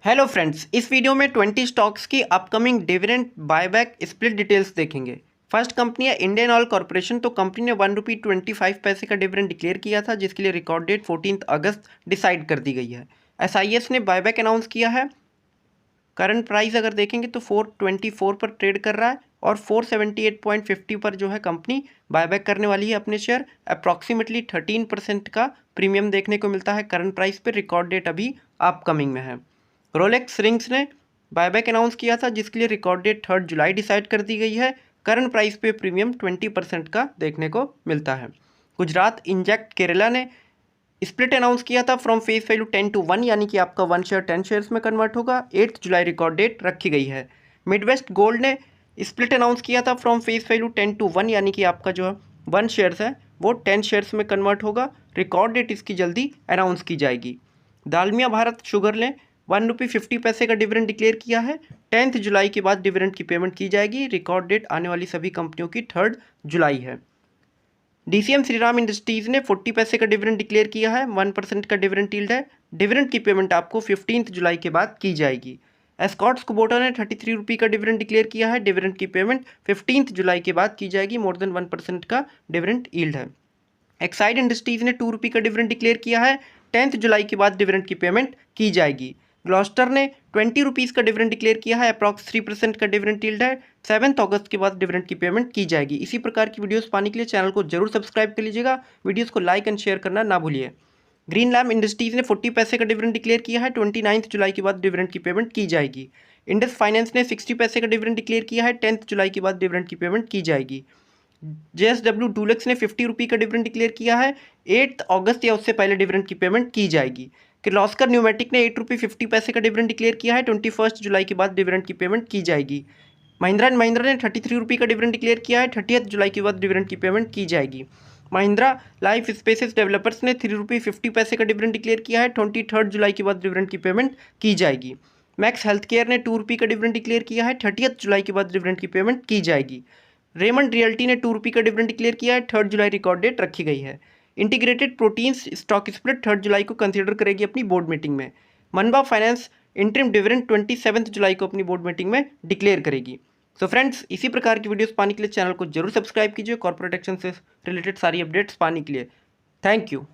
Hello friends, इस video में 20 stocks की upcoming dividend buyback split details देखेंगे। फर्स्ट कंपनी है इंडियन ऑयल कॉर्पोरेशन। तो कंपनी ने ₹1.25 का डिविडेंड डिक्लेयर किया था, जिसके लिए रिकॉर्ड डेट 14 अगस्त डिसाइड कर दी गई है। एसआईएस ने बायबैक अनाउंस किया है। करंट प्राइस अगर देखेंगे तो 424 पर ट्रेड कर रहा है और 478.50 पर जो है कंपनी बायबैक करने वाली है अपने शेयर। अप्रॉक्सीमेटली 13% का प्रीमियम देखने को मिलता है करंट प्राइस पर। रिकॉर्ड डेट अभी अपकमिंग में है। रोलेक्स रिंग्स ने बायबैक अनाउंस किया था, जिसके लिए रिकॉर्ड डेट 3 जुलाई डिसाइड कर दी गई है। करंट प्राइस पे प्रीमियम 20% का देखने को मिलता है। गुजरात इंजेक्ट केरला ने स्प्लिट अनाउंस किया था फ्रॉम फेस वैल्यू 10:1, यानी कि आपका 1 शेयर 10 शेयर्स में कन्वर्ट होगा। 8 जुलाई रिकॉर्ड डेट रखी गई है। मिडवेस्ट गोल्ड ने स्प्लिट अनाउंस किया था फ्रॉम फेस वैल्यू 10:1, यानी कि आपका जो 1 शेयर्स है वो 10 शेयर्स में कन्वर्ट होगा। रिकॉर्ड डेट इसकी जल्दी अनाउंस की जाएगी। दालमिया भारत शुगर ने ₹1.50 का डिविडेंड डिक्लेयर किया है। 10 जुलाई के बाद डिविडेंड की पेमेंट की जाएगी। रिकॉर्ड डेट आने वाली सभी कंपनियों की 3 जुलाई है। डीसीएम श्रीराम इंडस्ट्रीज ने 40 पैसे का डिविडेंड डिक्लेयर किया है। 1% का डिविडेंड यील्ड है। डिविडेंड की पेमेंट आपको 15 जुलाई के बाद की जाएगी। एस्कॉर्ट्स कुबोटा ने 33 रुपये का डिविडेंड डिक्लेयर किया है। डिविडेंड की पेमेंट 15 जुलाई के बाद की जाएगी। मोर देन 1% का डिविडेंड यील्ड है। एक्साइड इंडस्ट्रीज ने 2 रुपये का डिविडेंड डिक्लेयर किया है। 10 जुलाई के बाद डिविडेंड की पेमेंट की जाएगी। ग्लॉस्टर ने 20 रुपीज़ का डिविडेंड डिक्लेयर किया है। अप्रॉक्स 3% का डिविडेंड यील्ड है। 7 अगस्त के बाद डिविडेंड की पेमेंट की जाएगी। इसी प्रकार की वीडियोस पाने के लिए चैनल को जरूर सब्सक्राइब कर लीजिएगा। वीडियोस को लाइक एंड शेयर करना ना भूलिए। ग्रीन लैम्प इंडस्ट्रीज ने 40 पैसे का डिविडेंड डिक्लेयर किया है। 29 जुलाई के बाद डिविडेंड की पेमेंट की जाएगी। इंडस फाइनेंस ने 60 पैसे का डिविडेंड डिक्लेयर किया है। 10 जुलाई के बाद डिविडेंड की पेमेंट की जाएगी। JSW डुलेक्स ने 50 रुपये का डिविडेंड डिक्लेयर किया है। 8 अगस्त या उससे पहले डिविडेंड की पेमेंट की जाएगी। किर्लोस्कर न्यूमेटिक ने 8 रुपये 50 पैसे का डिविडेंड डिक्लेयर किया है। 21 जुलाई के बाद डिविडेंड की पेमेंट की जाएगी। महिंद्रा एंड महिंद्रा ने 33 रुपये का डिविडेंड डिक्लेयर किया है। 30 जुलाई के बाद डिविडेंड की पेमेंट की जाएगी। महिंद्रा लाइफ स्पेसेस डेवलपर्स ने 3 रुपये 50 पैसे का डिविडेंड डिक्लेयर किया है। 23 जुलाई के बाद डिविडेंड की पेमेंट की जाएगी। मैक्स हेल्थ केयर ने 2 रुपये का डिविडेंड डिक्लेयर किया है। 30 जुलाई के बाद डिविडेंड की पेमेंट की जाएगी। रेमंड रियल्टी ने 2 रुपये का डिविडेंड डिक्लेयर किया है। 3 जुलाई रिकॉर्ड डेट रखी गई है। इंटीग्रेटेड प्रोटीन्स स्टॉक स्प्लिट 3 जुलाई को कंसीडर करेगी अपनी बोर्ड मीटिंग में। मनबा फाइनेंस इंटरिम डिविडेंड 27 जुलाई को अपनी बोर्ड मीटिंग में डिक्लेयर करेगी। सो फ्रेंड्स, इसी प्रकार की वीडियोस पाने के लिए चैनल को जरूर सब्सक्राइब कीजिए। कॉर्पोरेट एक्शन से रिलेटेड सारी अपडेट्स पाने के लिए थैंक यू।